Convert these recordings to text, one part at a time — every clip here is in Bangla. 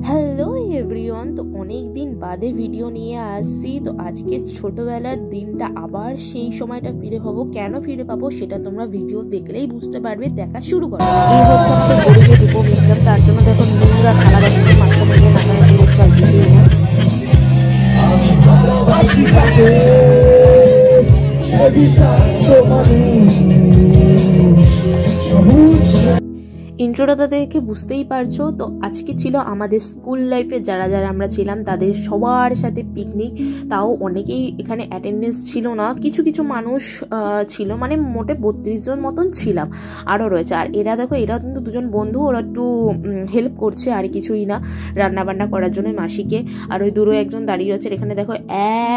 হ্যালো এভরিওয়ান, তো অনেক দিন বাদে ভিডিও নিয়ে আসছি। তো আজকে ছোটবেলার দিনটা আবার সেই সময়টা ফিরে পাবো। কেন ফিরে পাবো সেটা তোমরা ভিডিও দেখলেই বুঝতে পারবে। দেখা শুরু করো। এই হচ্ছে আমাদের গরিবের দীপক ইসলাম। তার জন্য দেখো নোংরা থালা বাসনের মাঝখানে গিয়ে নাচানাচি করছে আর কিছু না। ইন্ট্রোটা দেখে বুঝতেই পারছো। তো আজকে ছিল আমাদের স্কুল লাইফে যারা যারা আমরা ছিলাম তাদের সবার সাথে পিকনিক। তাও অনেকেই এখানে অ্যাটেন্ডেন্স ছিল না, কিছু কিছু মানুষ ছিল, মানে মোটে 32 জন মতন ছিলাম। আরও রয়েছে। আর এরা দেখো, এরা কিন্তু দুজন বন্ধু, ওরা একটু হেল্প করছে আর কিছুই না, রান্নাবান্না করার জন্য মাসিকে। আর ওই দূরে একজন দাঁড়িয়ে আছে। এখানে দেখো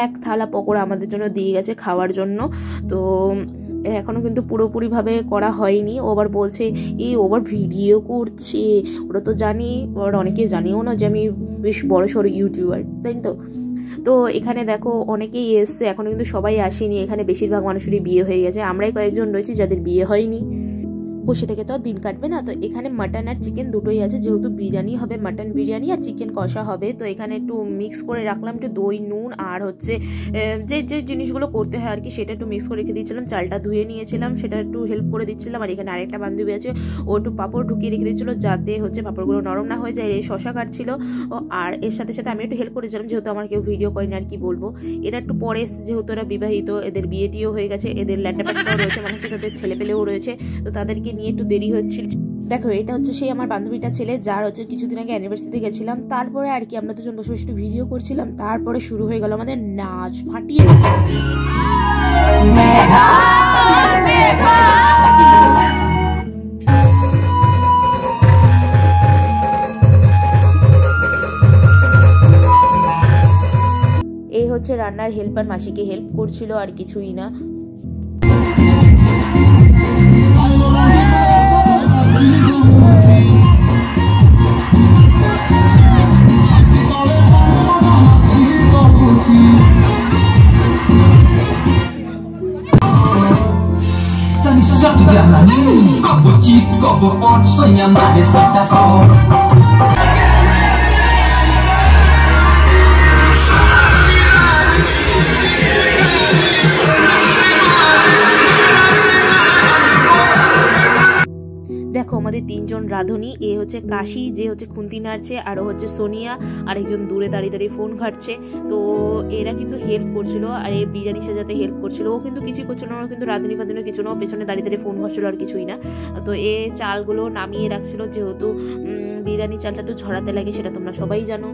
এক থালা পকোড়া আমাদের জন্য দিয়ে গেছে খাওয়ার জন্য। তো এখনও কিন্তু পুরোপুরিভাবে করা হয়নি। ও আবার বলছে ও আবার ভিডিও করছে। ওরা তো জানি, ওরা অনেকে জানিও না যে আমি বেশ বড় সড়ো ইউটিউবার, তাই তো। তো এখানে দেখো অনেকেই এসছে, এখনও কিন্তু সবাই আসেনি। এখানে বেশিরভাগ মানুষেরই বিয়ে হয়ে গেছে, আমরাই কয়েকজন রয়েছি যাদের বিয়ে হয়নি। বসে থেকে তো আর দিন কাটবে না। তো এখানে মাটন আর চিকেন দুটোই আছে, যেহেতু বিরিয়ানি হবে, মাটন বিরিয়ানি আর চিকেন কষা হবে। তো এখানে একটু মিক্স করে রাখলাম, একটু দই, নুন আর হচ্ছে যে যে জিনিসগুলো করতে হয় আর কি, সেটা একটু মিক্স করে রেখে দিয়েছিলাম। চালটা ধুয়ে নিয়েছিলাম, সেটা একটু হেল্প করে দিচ্ছিলাম। আর এখানে আরেকটা বান্ধবী আছে, ও একটু পাঁপড় ঢুকিয়ে রেখে দিচ্ছিলো যাতে হচ্ছে পাঁপড়গুলো নরম না হয়ে যায়। এই শশা কাটছিল। আর এর সাথে সাথে আমি একটু হেল্প করেছিলাম, যেহেতু আমার কেউ ভিডিও করেনি আর কি বলবো। এরা একটু পরে, যেহেতু এরা বিবাহিত, এদের বিয়েটিও হয়ে গেছে, এদের ল্যাটাপ্যাটাও রয়েছে, মানে হচ্ছে তাদের ছেলে পেলেও রয়েছে। তো তাদেরকে নিয়ে একটু দেরি হচ্ছিল। দেখো এটা হচ্ছে সেই আমার বান্ধবীটা ছেলে, যার হচ্ছে কিছুদিন আগে অ্যানিভার্সারিতে গেছিলাম। তারপরে আর কি আমরা দুজন বসে বসে একটু ভিডিও করছিলাম। তারপরে শুরু হয়ে গেল আমাদের নাচ, ফাটিয়ে। এই হচ্ছে রান্নার হেল্পার, মাসিকে হেল্প করছিল আর কিছুই না। দেখো আমাদের তিনজন রাঁধুনি, এ হচ্ছে কাশি যে হচ্ছে খুন্তি নাড়ছে, আরও হচ্ছে সোনিয়া, আর একজন দূরে দাঁড়িয়ে দাঁড়িয়ে ফোন ঘাটছে। তো এরা কিন্তু হেল্প করছিল, আর এই বিরিয়ানি সাজাতে হেল্প করছিল। ও কিন্তু কিছুই করছিল না, কিন্তু রাঁধুনি ফাঁধুনি কিছু না, পেছনে দাঁড়িয়ে দাঁড়িয়ে ফোন ঘাটছিল আর কিছুই না। তো এ চালগুলো নামিয়ে রাখছিল, যেহেতু বিরিয়ানি চালটা একটু ঝরাতে লাগে, সেটা তোমরা সবাই জানো।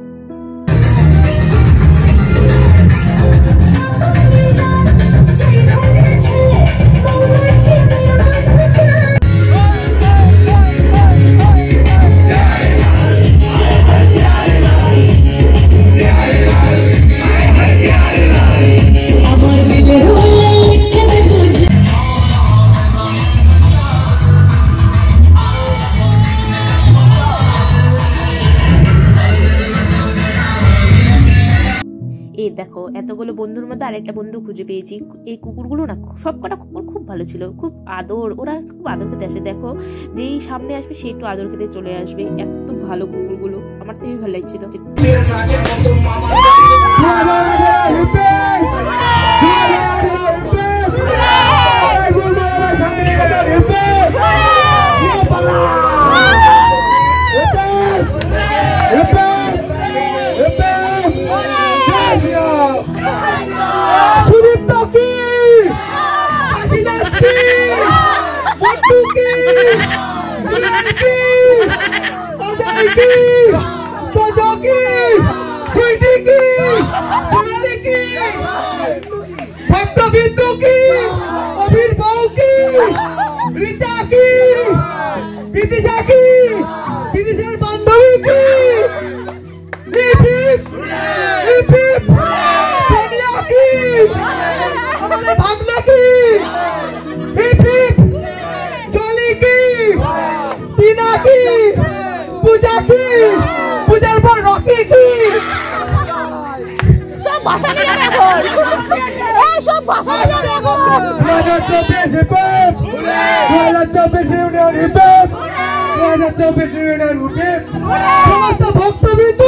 দেখো এতগুলো বন্ধুর মধ্যে আরেকটা বন্ধু খুঁজে পেয়েছি। এই কুকুরগুলো না, সব কটা কুকুর খুব ভালো ছিল, খুব আদর, ওরা খুব আদর খেতে আসে। দেখো যেই সামনে আসবে সে একটু আদর খেতে চলে আসবে, এত ভালো কুকুরগুলো, আমার তো ভালো লাগছিল। পূজার পর রকি কি সব ভাষা নিয়ে যাবে এখন, এই সব ভাষা নিয়ে যাবে এখন। 2024 hip hop, 2024 union hip hop, 2024 union hip hop, সমস্ত ভক্তবৃন্দ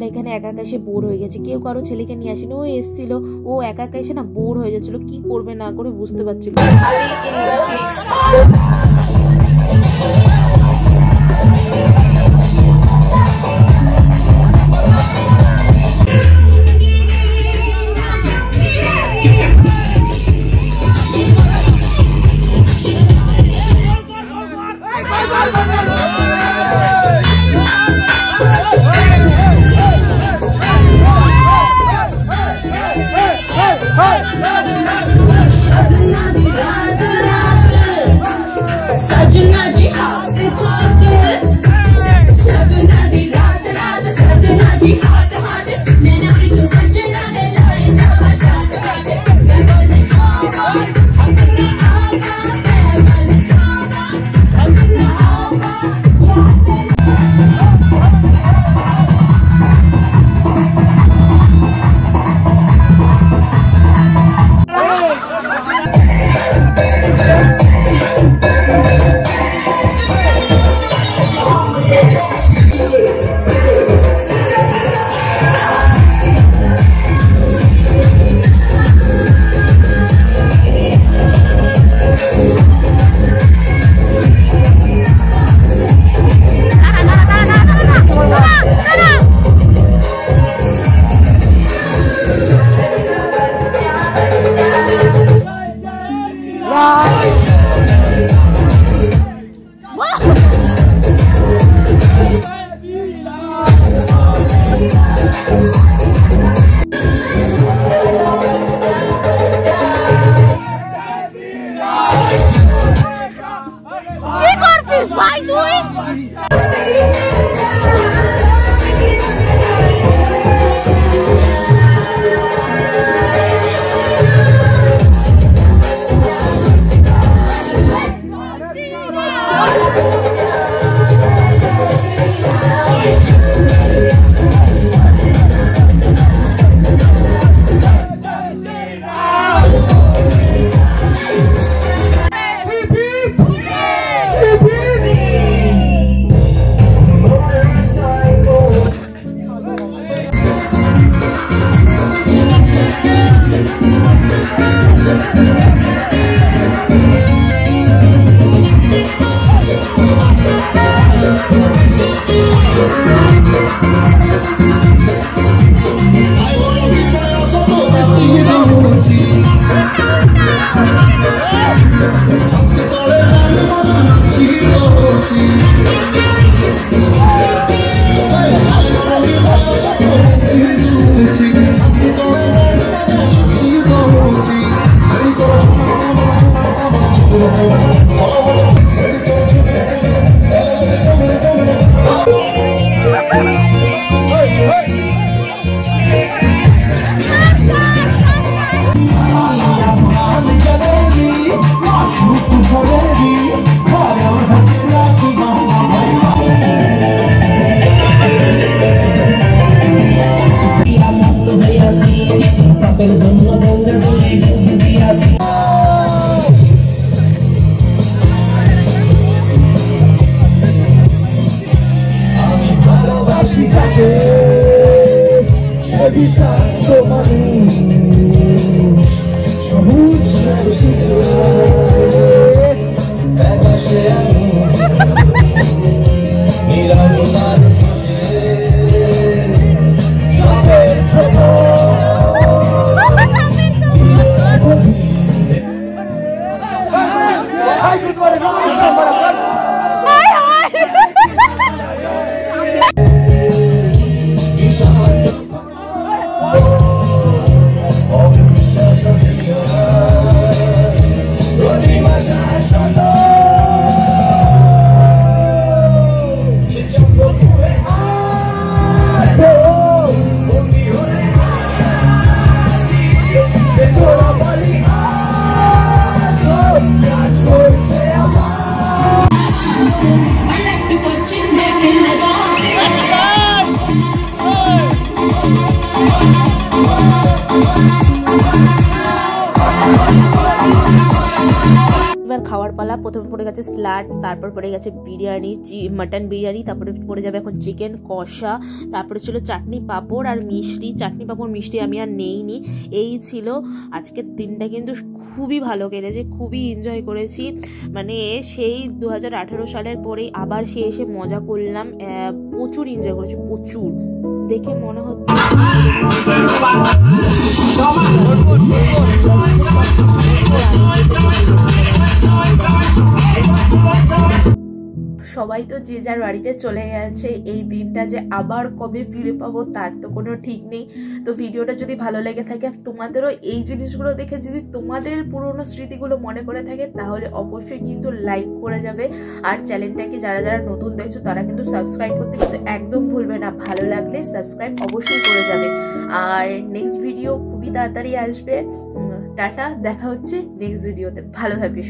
এখানে একা একা এসে বোর হয়ে গেছে, কেউ কারো ছেলেকে নিয়ে আসেনি, ও এসেছিল, ও একা একা এসে না বোর হয়ে যাচ্ছিল, কি করবে না করে বুঝতে পারছিল। ধাবাপালা। প্রথমে পড়ে গেছে স্যালাড, তারপর পড়ে গেছে বিরিয়ানি, মাটন বিরিয়ানি, তারপরে পড়ে যাবে এখন চিকেন কষা, তারপরে ছিল চাটনি পাঁপড় আর মিষ্টি। চাটনি পাঁপড় মিষ্টি আমি আর নেইনি। এই ছিল আজকের দিনটা, কিন্তু খুবই ভালো কেটেছে, খুবই এনজয় করেছি। মানে সেই 2018 সালের পরেই আবার সে এসে মজা করলাম, প্রচুর এনজয় করেছি, প্রচুর। দেখে মনে হচ্ছে সবাই তো যে যার বাড়িতে চলে গেছে। এই দিনটা যে আবার কবে ফিরে পাবো তার তো কোনো ঠিক নেই। তো ভিডিওটা যদি ভালো লেগে থাকে, তোমাদেরও এই জিনিসগুলো দেখে যদি তোমাদের পুরনো স্মৃতিগুলো মনে করে থাকে, তাহলে অবশ্যই কিন্তু লাইক করে যাবে। আর চ্যানেলটাকে যারা যারা নতুন দেখছো তারা কিন্তু সাবস্ক্রাইব করতে কিন্তু একদম ভুলবে না। ভালো লাগলে সাবস্ক্রাইব অবশ্যই করে যাবে। আর নেক্সট ভিডিও খুবই তাড়াতাড়ি আসবে। টাটা, দেখা হচ্ছে নেক্সট ভিডিওতে। ভালো থাকবে।